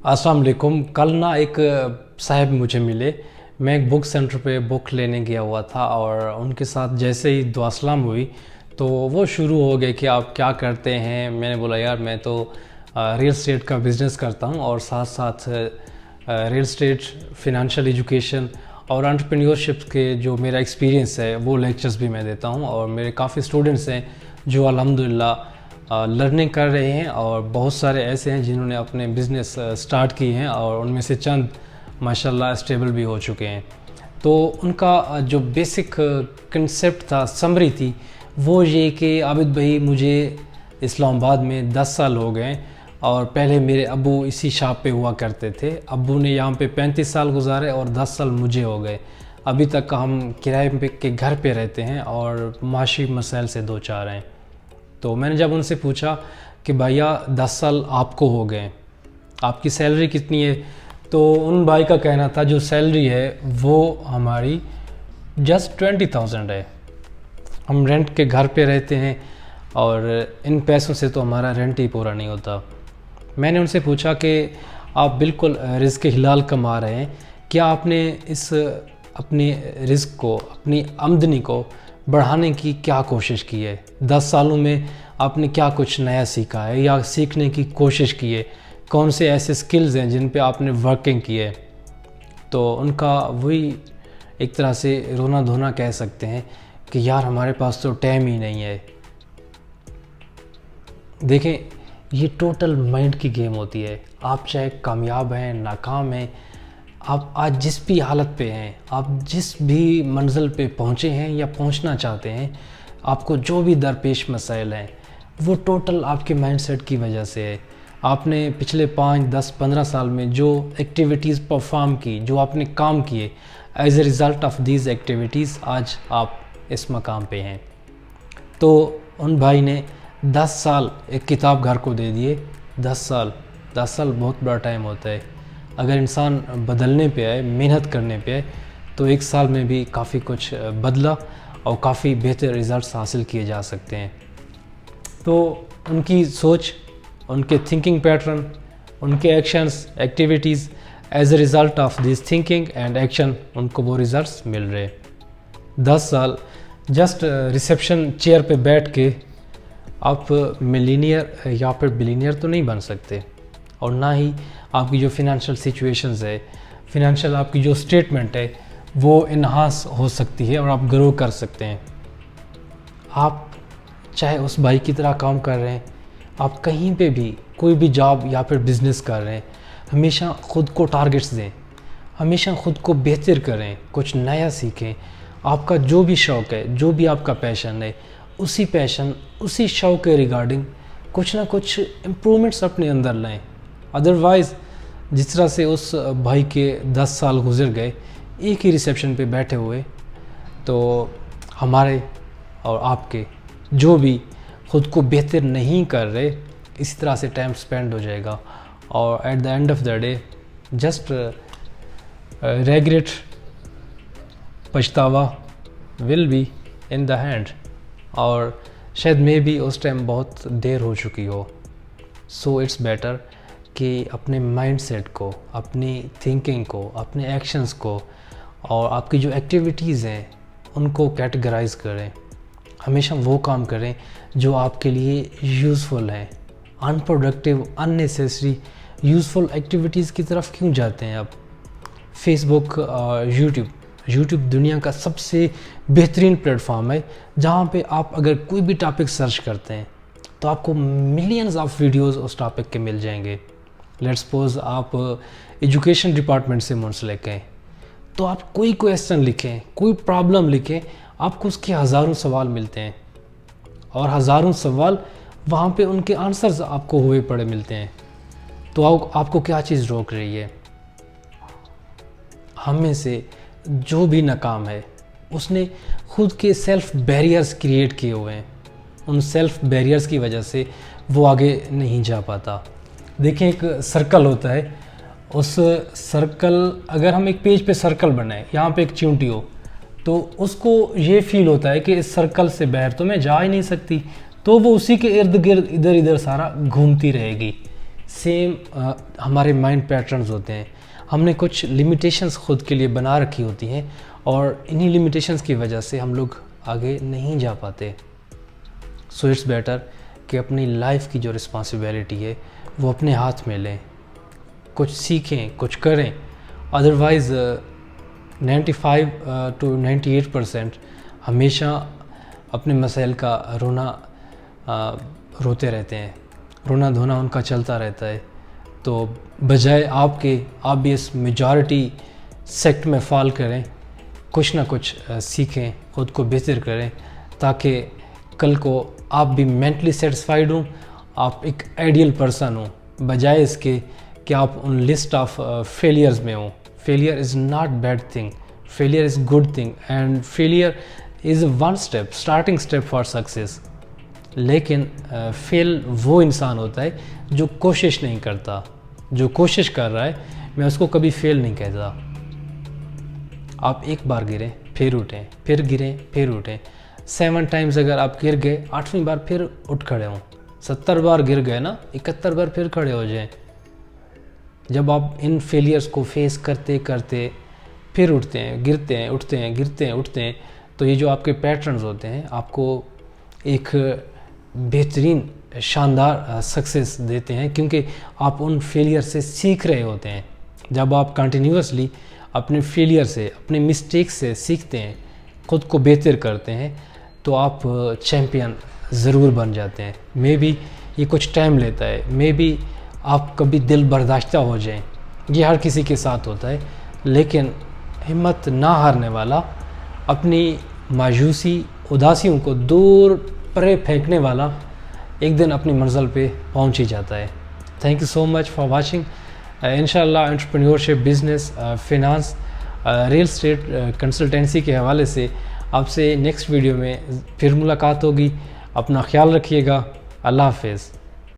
अस्सलाम वालेकुम। कल ना एक साहब मुझे मिले। मैं एक बुक सेंटर पे बुक लेने गया हुआ था और उनके साथ जैसे ही दुआ सलाम हुई तो वो शुरू हो गए कि आप क्या करते हैं। मैंने बोला यार मैं तो रियल एस्टेट का बिज़नेस करता हूँ और साथ साथ रियल एस्टेट, फिनंशियल एजुकेशन और एंटरप्रेन्योरशिप के जो मेरा एक्सपीरियंस है वो लेक्चर्स भी मैं देता हूँ। और मेरे काफ़ी स्टूडेंट्स हैं जो अल्हम्दुलिल्लाह लर्निंग कर रहे हैं और बहुत सारे ऐसे हैं जिन्होंने अपने बिज़नेस स्टार्ट किए हैं और उनमें से चंद माशाल्लाह स्टेबल भी हो चुके हैं। तो उनका जो बेसिक कंसेप्ट था, समरी थी, वो ये कि आबिद भाई मुझे इस्लामाबाद में 10 साल हो गए और पहले मेरे अब्बू इसी शॉप पे हुआ करते थे। अब्बू ने यहाँ पे 35 साल गुजारे और 10 साल मुझे हो गए। अभी तक हम किराए पे के घर पे रहते हैं और माशी मसाइल से दो चार हैं। तो मैंने जब उनसे पूछा कि भैया 10 साल आपको हो गए, आपकी सैलरी कितनी है, तो उन भाई का कहना था जो सैलरी है वो हमारी जस्ट 20,000 है। हम रेंट के घर पे रहते हैं और इन पैसों से तो हमारा रेंट ही पूरा नहीं होता। मैंने उनसे पूछा कि आप बिल्कुल रिस्क हिलाल कमा रहे हैं, क्या आपने इस अपने रिस्क को, अपनी आमदनी को बढ़ाने की क्या कोशिश की है? 10 सालों में आपने क्या कुछ नया सीखा है या सीखने की कोशिश की है? कौन से ऐसे स्किल्स हैं जिन पे आपने वर्किंग की है? तो उनका वही एक तरह से रोना धोना कह सकते हैं कि यार हमारे पास तो टाइम ही नहीं है। देखें, ये टोटल माइंड की गेम होती है। आप चाहे कामयाब हैं, नाकाम हैं, आप आज जिस भी हालत पे हैं, आप जिस भी मंजिल पे पहुँचे हैं या पहुँचना चाहते हैं, आपको जो भी दरपेश मसाइल हैं वो टोटल आपके माइंडसेट की वजह से है। आपने पिछले 5, 10, 15 साल में जो एक्टिविटीज़ परफॉर्म की, जो आपने काम किए, as a result of these activities आज आप इस मकाम पे हैं। तो उन भाई ने 10 साल एक किताब घर को दे दिए। 10 साल बहुत बड़ा टाइम होता है। अगर इंसान बदलने पे आए, मेहनत करने पे आए, तो एक साल में भी काफ़ी कुछ बदला और काफ़ी बेहतर रिज़ल्ट्स हासिल किए जा सकते हैं। तो उनकी सोच, उनके थिंकिंग पैटर्न, उनके actions, activities, as a result of this thinking and action उनको वो रिज़ल्ट्स मिल रहे। 10 साल जस्ट रिसेप्शन चेयर पे बैठ के आप मिलीनियर या फिर बिलीनियर तो नहीं बन सकते, और ना ही आपकी जो फिनंशियल सिचुएशंस है, फिनंशियल आपकी जो स्टेटमेंट है वो इन्हांस हो सकती है और आप ग्रो कर सकते हैं। आप चाहे उस भाई की तरह काम कर रहे हैं, आप कहीं पे भी कोई भी जॉब या फिर बिज़नेस कर रहे हैं, हमेशा ख़ुद को टारगेट्स दें, हमेशा ख़ुद को बेहतर करें, कुछ नया सीखें। आपका जो भी शौक़ है, जो भी आपका पैशन है, उसी पैशन, उसी शौक़ के रिगार्डिंग कुछ ना कुछ इम्प्रूवमेंट्स अपने अंदर लाएं। अदरवाइज़ जिस तरह से उस भाई के 10 साल गुजर गए एक ही रिसेप्शन पे बैठे हुए, तो हमारे और आपके जो भी ख़ुद को बेहतर नहीं कर रहे, इसी तरह से टाइम स्पेंड हो जाएगा और at the end of the day just regret, पछतावा will be in the hand, और शायद मे भी उस टाइम बहुत देर हो चुकी हो। सो इट्स बेटर कि अपने माइंडसेट को, अपनी थिंकिंग को, अपने एक्शंस को और आपकी जो एक्टिविटीज़ हैं उनको कैटेगराइज करें। हमेशा वो काम करें जो आपके लिए यूज़फुल हैं। अनप्रोडक्टिव, अननेसेसरी यूज़फुल एक्टिविटीज़ की तरफ क्यों जाते हैं आप? फेसबुक और यूट्यूब दुनिया का सबसे बेहतरीन प्लेटफॉर्म है जहाँ पे आप अगर कोई भी टॉपिक सर्च करते हैं तो आपको मिलियंस ऑफ वीडियोस उस टॉपिक के मिल जाएंगे। लेट्स सपोज आप एजुकेशन डिपार्टमेंट से मुंसलिक हैं, तो आप कोई क्वेश्चन लिखें, कोई प्रॉब्लम लिखें, आपको उसके हज़ारों सवाल मिलते हैं और हज़ारों सवाल वहाँ पे उनके आंसर्स आपको हुए पड़े मिलते हैं। तो आपको क्या चीज़ रोक रही है? हम में से जो भी नाकाम है उसने खुद के सेल्फ बैरियर्स क्रिएट किए हुए हैं। उन सेल्फ बैरियर्स की वजह से वो आगे नहीं जा पाता। देखें, एक सर्कल होता है, उस सर्कल, अगर हम एक पेज पे सर्कल बनाए, यहाँ पे एक चींटी हो, तो उसको ये फील होता है कि इस सर्कल से बाहर तो मैं जा ही नहीं सकती, तो वो उसी के इर्द गिर्द इधर इधर सारा घूमती रहेगी। سیم ہمارے مائنڈ پیٹرنز ہوتے ہیں. ہم نے کچھ لمیٹیشنز خود کے لیے بنا رکھی ہوتی ہیں اور انہی لمیٹیشنز کی وجہ سے ہم لوگ آگے نہیں جا پاتے. سو اٹس بیٹر کہ اپنی لائف کی جو رسپانسبلٹی ہے وہ اپنے ہاتھ میں لیں, کچھ سیکھیں, کچھ کریں. ادروائز 95 to 98% ہمیشہ اپنے مسائل کا روتے رہتے ہیں, رونا دھونا ان کا چلتا رہتا ہے. تو بجائے آپ بھی اس میجارٹی سیکٹ میں فال کریں, کچھ نہ کچھ سیکھیں, خود کو بہتر کریں, تاکہ کل کو آپ بھی مینٹلی سیٹسفائیڈ ہوں, آپ ایک آئیڈیل پرسن ہوں, بجائے اس کے کہ آپ ان لسٹ آف فیلیئرز میں ہوں. Failure is not bad thing, failure is good thing, and failure is one step, starting step for success. لیکن فیل وہ انسان ہوتا ہے جو کوشش نہیں کرتا. جو کوشش کر رہا ہے میں اس کو کبھی فیل نہیں کہتا. آپ ایک بار گریں پھر اٹھیں, پھر گریں پھر اٹھیں. 7 times اگر آپ گر گئے, 8ویں بار پھر اٹھ کھڑے ہوں. 70 بار گر گئے نا, 71 بار پھر کھڑے ہو جائیں. جب آپ ان فیلیئرز کو فیس کرتے کرتے پھر اٹھتے ہیں, گرتے ہیں, اٹھتے ہیں, گرتے ہیں, اٹھتے ہیں, تو یہ جو آپ کے پیٹرنز ہوتے ہیں آپ کو ایک بہترین شاندار سکسیس دیتے ہیں, کیونکہ آپ ان فیلیئر سے سیکھ رہے ہوتے ہیں. جب آپ کنٹینیوسلی اپنے فیلیئر سے, اپنے مسٹیک سے سیکھتے ہیں, خود کو بہتر کرتے ہیں, تو آپ چیمپئن ضرور بن جاتے ہیں. مے بی یہ کچھ ٹائم لیتا ہے, مے بی آپ کبھی دل برداشتہ ہو جائیں, یہ ہر کسی کے ساتھ ہوتا ہے. لیکن ہمت نہ ہارنے والا, اپنی مایوسی اداسیوں کو دور پرے پھینکنے والا ایک دن اپنی منزل پہ پہنچ ہی جاتا ہے. Thank you so much for watching. انشاءاللہ entrepreneurship, business, finance, real estate, consultancy کے حوالے سے آپ سے نیکسٹ ویڈیو میں پھر ملاقات ہوگی. اپنا خیال رکھیے گا. اللہ حافظ.